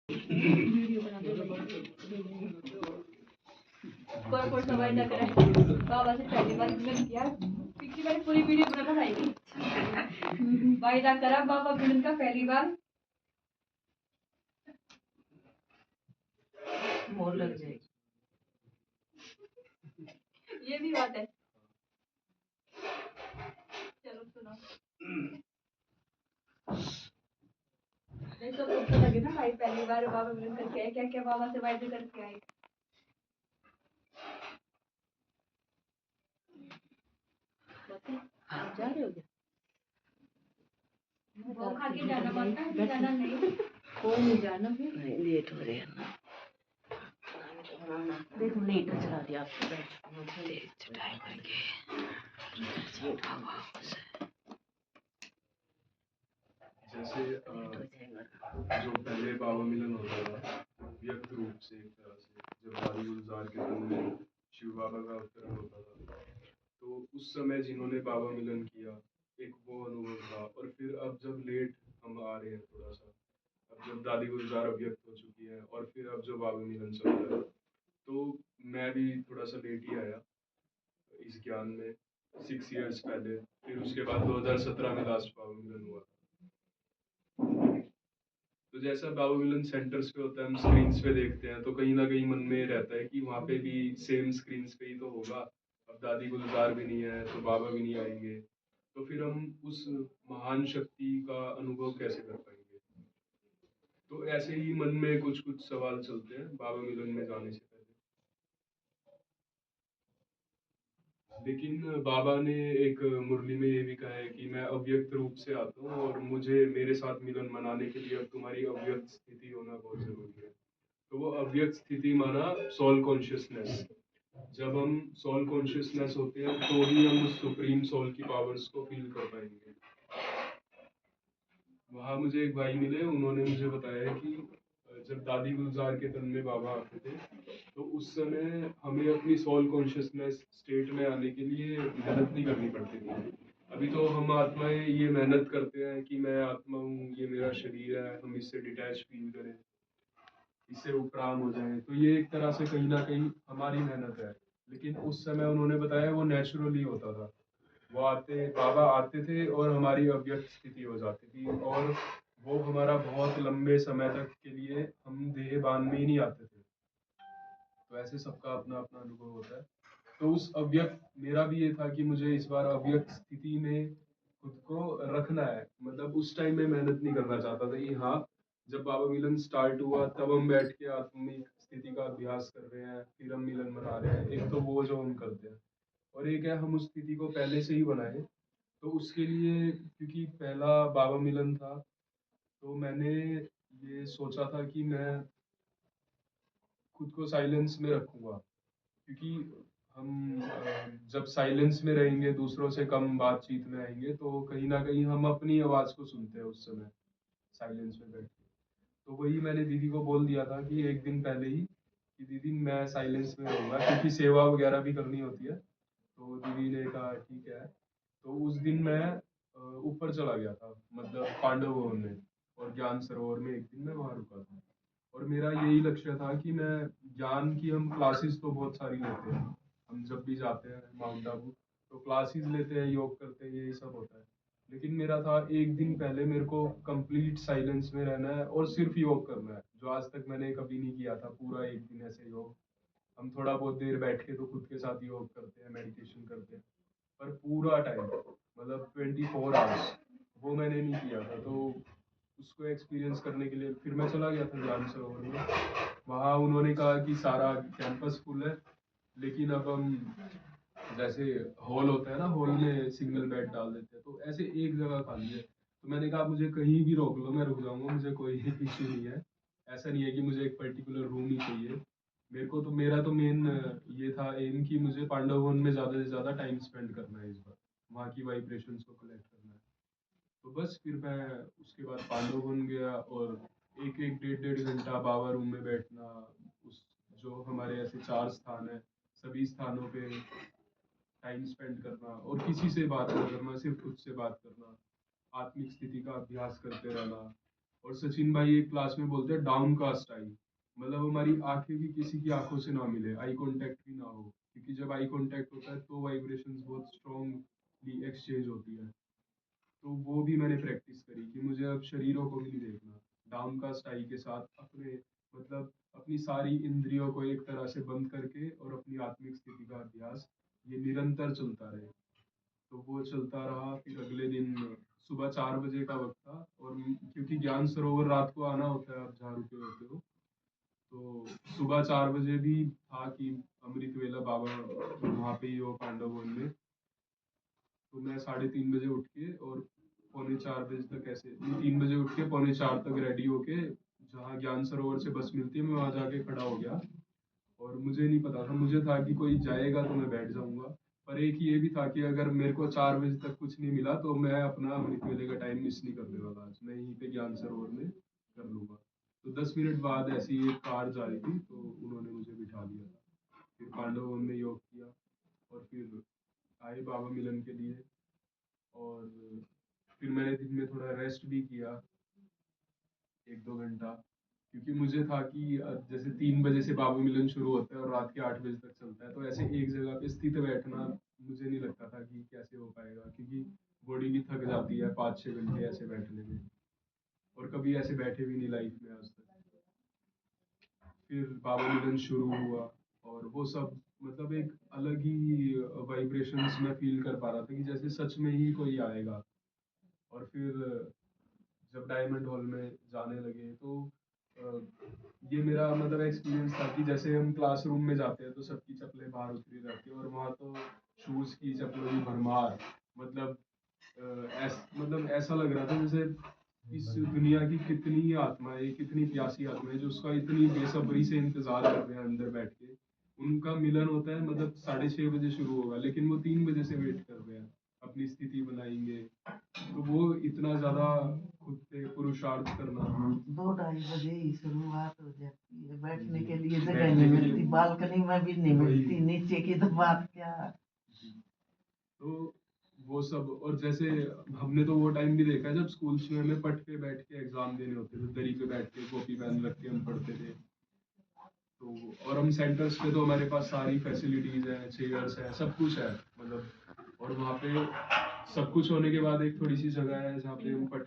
Video बना के कोई कोई सवाल ना करे। बाबा से पहली बार मिलन किया, पिछली बार पूरी वीडियो बनाना चाहिए। वायदा करा बाबा मिलन का पहली बार मोर लग जाएगी। ये भी बात है। चलो सुनो, नहीं तो पता लगे ना भाई पहली बार बाबा मिलन करके आए, क्या क्या बाबा से वायदे करके आए। आप जा रहे हो क्या? वो खा के जाना पड़ता है, जाना नहीं। कोई नहीं जाना, फिर लेट हो रहे हैं ना। देखो हीटर चला दिया आपको, तेज चढ़ाई करके जैसे जो पहले बाबा मिलन होता था व्यक्त रूप से, एक तरह से जब दादी गुलजार के तन में शिव बाबा का अवतरण होता था, तो उस समय जिन्होंने बाबा मिलन किया एक वो अनुभव था। और फिर अब जब लेट हम आ रहे हैं थोड़ा सा, अब जब दादी गुलजार अव्यक्त हो चुकी है और फिर अब जो बाबा मिलन चल रहा है, तो मैं भी थोड़ा सा लेट ही आया इस ज्ञान में 6 इयर्स पहले। फिर उसके बाद 2017 में लास्ट बाबा मिलन हुआ। तो जैसा बाबा मिलन सेंटर्स पे होता है, हम स्क्रीन्स पे देखते हैं, तो कहीं ना कहीं मन में रहता है कि वहाँ पे भी सेम स्क्रीन्स पे ही तो होगा। अब दादी गुलजार भी नहीं है तो बाबा भी नहीं आएंगे, तो फिर हम उस महान शक्ति का अनुभव कैसे कर पाएंगे। तो ऐसे ही मन में कुछ कुछ सवाल चलते हैं बाबा मिलन में जाने से पहले। लेकिन बाबा ने एक मुरली में ये भी कहा है कि मैं अव्यक्त रूप से आता हूँ और मुझे मेरे साथ मिलन मनाने के लिए अब तुम्हारी अव्यक्त स्थिति होना बहुत जरूरी है। तो वो अव्यक्त स्थिति माना सोल कॉन्शियसनेस। जब हम सोल कॉन्शियसनेस होते हैं तो ही हम उस सुप्रीम सोल की पावर्स को फील कर पाएंगे। वहाँ मुझे एक भाई मिले, उन्होंने मुझे बताया कि जब दादी गुलजार के तन में बाबा आते थे तो उस समय हमें अपनी सोल कॉन्शियसनेस स्टेट में आने के लिए मेहनत नहीं करनी पड़ती थी। अभी तो हम आत्माएं ये मेहनत करते हैं कि मैं आत्मा हूँ, ये मेरा शरीर है, हम इससे डिटैच फील करें, इससे उपराम हो जाए। तो ये एक तरह से कहीं ना कहीं हमारी मेहनत है। लेकिन उस समय उन्होंने बताया वो नेचुरली होता था। वो आते, बाबा आते थे और हमारी अव्यक्त स्थिति हो जाती थी, और वो हमारा बहुत लंबे समय तक के लिए हम देह बान में ही नहीं आते थे। तो ऐसे सबका अपना अपना अनुभव होता है। तो उस अव्यक्त, मेरा भी ये था कि मुझे इस बार अव्यक्त स्थिति में खुद को रखना है। मतलब उस टाइम में मेहनत नहीं करना चाहता था कि हाँ, जब बाबा मिलन स्टार्ट हुआ तब हम बैठ के आत्मिक स्थिति का अभ्यास कर रहे हैं, फिर हम मिलन मना रहे हैं। एक तो वो जो हम करते हैं, और एक है हम उस स्थिति को पहले से ही बनाए। तो उसके लिए, क्योंकि पहला बाबा मिलन था, तो मैंने ये सोचा था कि मैं खुद को साइलेंस में रखूंगा। क्योंकि हम जब साइलेंस में रहेंगे, दूसरों से कम बातचीत में आएंगे, तो कहीं ना कहीं हम अपनी आवाज़ को सुनते हैं उस समय साइलेंस में बैठ के। तो वही मैंने दीदी को बोल दिया था कि एक दिन पहले ही कि दीदी मैं साइलेंस में रहूँगा, क्योंकि सेवा वगैरह भी करनी होती है। तो दीदी ने कहा ठीक है। तो उस दिन मैं ऊपर चला गया था, मतलब पांडव भवन में, और ज्ञान सरोवर में एक दिन मैं वहाँ रुका था। और मेरा यही लक्ष्य था कि मैं ज्ञान की, हम क्लासेस तो बहुत सारी लेते हैं, हम जब भी जाते हैं माउंट आबू तो क्लासेस लेते हैं, योग करते हैं, यही सब होता है। लेकिन मेरा था एक दिन पहले मेरे को कंप्लीट साइलेंस में रहना है और सिर्फ योग करना है, जो आज तक मैंने कभी नहीं किया था। पूरा एक दिन ऐसे योग, हम थोड़ा बहुत देर बैठ के तो खुद के साथ योग करते हैं, मेडिटेशन करते हैं, पर पूरा टाइम मतलब 24 आवर्स वो मैंने नहीं किया था। तो उसको एक्सपीरियंस करने के लिए फिर मैं चला गया था ज्ञान सरोवर में। वहाँ उन्होंने कहा कि सारा कैंपस फुल है, लेकिन अब हम, जैसे हॉल होता है ना, हॉल में सिंगल बेड डाल देते हैं, तो ऐसे एक जगह खाली है। तो मैंने कहा मुझे कहीं भी रोक लो, मैं रुक जाऊंगा, मुझे कोई इश्यू नहीं है। ऐसा नहीं है कि मुझे एक पर्टिकुलर रूम ही चाहिए। मेरे को तो, मेरा तो मेन ये था एम कि मुझे पांडव वन में ज़्यादा से ज़्यादा टाइम स्पेंड करना है इस बार, वहाँ की वाइब्रेशंस को कलेक्ट करना है। तो बस फिर मैं उसके बाद पांडव वन गया, और एक एक डेढ़ डेढ़ घंटा बाबा रूम में बैठना, उस, जो हमारे ऐसे 4 स्थान है, सभी स्थानों पे टाइम स्पेंड करना, और किसी से बात ना करना, सिर्फ खुद से बात करना, आत्मिक स्थिति का अभ्यास करते रहना। और सचिन भाई एक क्लास में बोलते हैं डाउन कास्ट आई, मतलब हमारी आंखें भी किसी की आंखों से ना मिले, आई कांटेक्ट भी ना हो, क्योंकि जब आई कांटेक्ट होता है तो वाइब्रेशंस बहुत स्ट्रांगली एक्सचेंज होती है। तो वो भी मैंने प्रैक्टिस करी कि मुझे अब शरीरों को भी नहीं देखना, डाउन कास्ट आई के साथ अपने मतलब अपनी सारी इंद्रियों को एक तरह से बंद करके और अपनी आत्मिक स्थिति का अभ्यास ये निरंतर चलता रहे। तो वो चलता रहा। फिर अगले दिन सुबह 4 बजे का वक्त था, और क्योंकि ज्ञान सरोवर रात को आना होता है, आप जहाँ रुके होते हो, तो सुबह 4 बजे भी था कि अमृत वेला बाबा वहाँ पे ही हो पांडव वन में। तो मैं 3:30 बजे उठ के और पौने 4 बजे तक ऐसे 3 बजे उठ के पौने 4 तक रेडी होके जहाँ ज्ञान सरोवर से बस मिलती है मैं वहाँ जाके खड़ा हो गया। और मुझे नहीं पता था, मुझे था कि कोई जाएगा तो मैं बैठ जाऊंगा, पर एक ये भी था कि अगर मेरे को 4 बजे तक कुछ नहीं मिला तो मैं अपना अमृत वेले का टाइम मिस नहीं करने वाला, आज मैं यहीं पे ज्ञान सरोवर में कर लूंगा। तो 10 मिनट बाद ऐसी एक कार जा रही थी तो उन्होंने मुझे बिठा दिया था। फिर पांडव वन में योग किया और फिर आए बाबा मिलन के लिए। और फिर मैंने दिन में थोड़ा रेस्ट भी किया 1-2 घंटा, क्योंकि मुझे था कि जैसे 3 बजे से बाबा मिलन शुरू होता है और रात के 8 बजे तक चलता है, तो ऐसे एक जगह पे स्थित बैठना मुझे नहीं लगता था कि कैसे हो पाएगा, क्योंकि बॉडी भी थक जाती है 5-6 घंटे ऐसे बैठने में, और कभी ऐसे बैठे भी नहीं लाइफ में आज तक। फिर बाबा मिलन शुरू हुआ और वो सब मतलब एक अलग ही वाइब्रेशंस में फील कर पा रहा था कि जैसे सच में ही कोई आएगा। और फिर जब डायमंड हॉल में जाने लगे तो ये मेरा मतलब एक्सपीरियंस था कि जैसे हम क्लासरूम में जाते हैं तो सबकी चप्पलें बाहर उतरी रहती है, और वहाँ तो शूज की चप्पलों की भरमार, मतलब मतलब ऐसा लग रहा था जैसे इस दुनिया की कितनी आत्माएं, कितनी प्यासी आत्माएं जो उसका इतनी बेसब्री से इंतजार कर रहे हैं अंदर बैठ के। उनका मिलन होता है मतलब 6:30 बजे शुरू होगा, लेकिन वो 3 बजे से वेट कर रहे हैं, अपनी स्थिति बनाएंगे। तो वो इतना ज्यादा खुद पे पुरुषार्थ करना। 2-2:30 बजे ही शुरुआत हो जाती है, बैठने के लिए जगह बैठने नहीं के मिलती, लिए बालकनी में भी नहीं वही। मिलती, नीचे की तो बात क्या। तो वो सब, और जैसे हमने तो वो टाइम भी देखा है जब स्कूल्स में हमें पट पे बैठ के एग्जाम देने होते थे, दरी पे बैठ के कॉपी पेन रख के हम पढ़ते थे। तो और हम सेंटर्स पे तो हमारे पास सारी फैसिलिटीज है, चेयर्स है, सब कुछ है मतलब। और वहाँ पे सब कुछ होने के बाद एक थोड़ी सी जगह है जहाँ पे हम पढ़